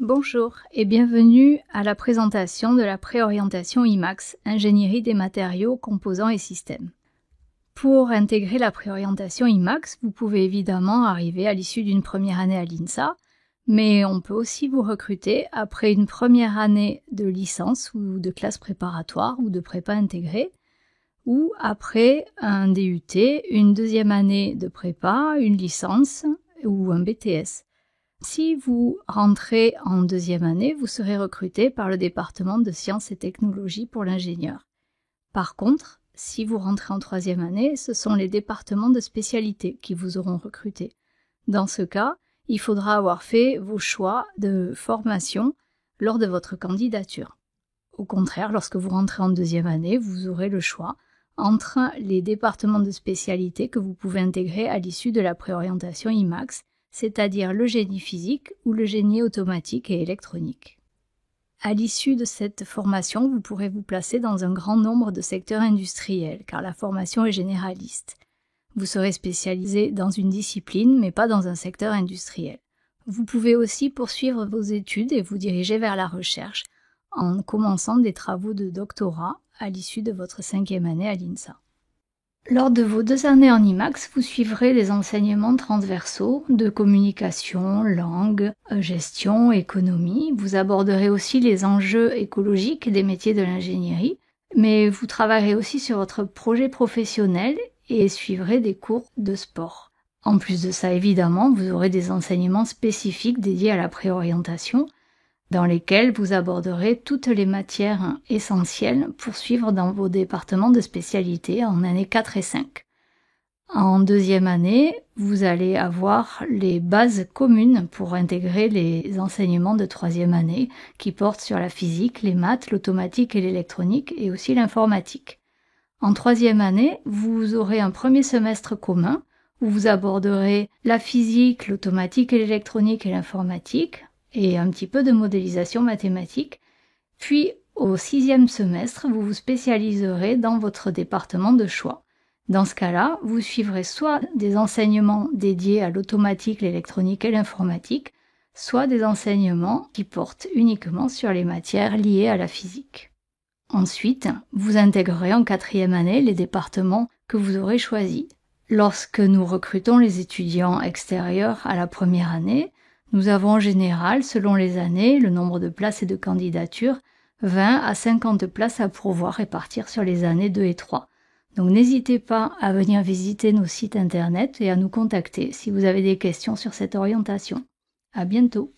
Bonjour et bienvenue à la présentation de la préorientation IMAX, Ingénierie des matériaux, composants et systèmes. Pour intégrer la préorientation IMAX, vous pouvez évidemment arriver à l'issue d'une première année à l'INSA, mais on peut aussi vous recruter après une première année de licence ou de classe préparatoire ou de prépa intégrée, ou après un DUT, une deuxième année de prépa, une licence ou un BTS. Si vous rentrez en deuxième année, vous serez recruté par le département de sciences et technologies pour l'ingénieur. Par contre, si vous rentrez en troisième année, ce sont les départements de spécialité qui vous auront recruté. Dans ce cas, il faudra avoir fait vos choix de formation lors de votre candidature. Au contraire, lorsque vous rentrez en deuxième année, vous aurez le choix entre les départements de spécialité que vous pouvez intégrer à l'issue de la préorientation IMAX, c'est-à-dire le génie physique ou le génie automatique et électronique. À l'issue de cette formation, vous pourrez vous placer dans un grand nombre de secteurs industriels, car la formation est généraliste. Vous serez spécialisé dans une discipline, mais pas dans un secteur industriel. Vous pouvez aussi poursuivre vos études et vous diriger vers la recherche, en commençant des travaux de doctorat à l'issue de votre cinquième année à l'INSA. Lors de vos 2 années en IMAX, vous suivrez des enseignements transversaux de communication, langue, gestion, économie. Vous aborderez aussi les enjeux écologiques des métiers de l'ingénierie, mais vous travaillerez aussi sur votre projet professionnel et suivrez des cours de sport. En plus de ça, évidemment, vous aurez des enseignements spécifiques dédiés à la préorientation, dans lesquels vous aborderez toutes les matières essentielles pour suivre dans vos départements de spécialité en années 4 et 5. En deuxième année, vous allez avoir les bases communes pour intégrer les enseignements de troisième année qui portent sur la physique, les maths, l'automatique et l'électronique et aussi l'informatique. En troisième année, vous aurez un premier semestre commun où vous aborderez la physique, l'automatique et l'électronique et l'informatique, et un petit peu de modélisation mathématique. Puis, au 6e semestre, vous vous spécialiserez dans votre département de choix. Dans ce cas-là, vous suivrez soit des enseignements dédiés à l'automatique, l'électronique et l'informatique, soit des enseignements qui portent uniquement sur les matières liées à la physique. Ensuite, vous intégrerez en 4e année les départements que vous aurez choisis. Lorsque nous recrutons les étudiants extérieurs à la première année, nous avons en général, selon les années, le nombre de places et de candidatures, 20 à 50 places à pourvoir répartir sur les années 2 et 3. Donc n'hésitez pas à venir visiter nos sites internet et à nous contacter si vous avez des questions sur cette orientation. À bientôt.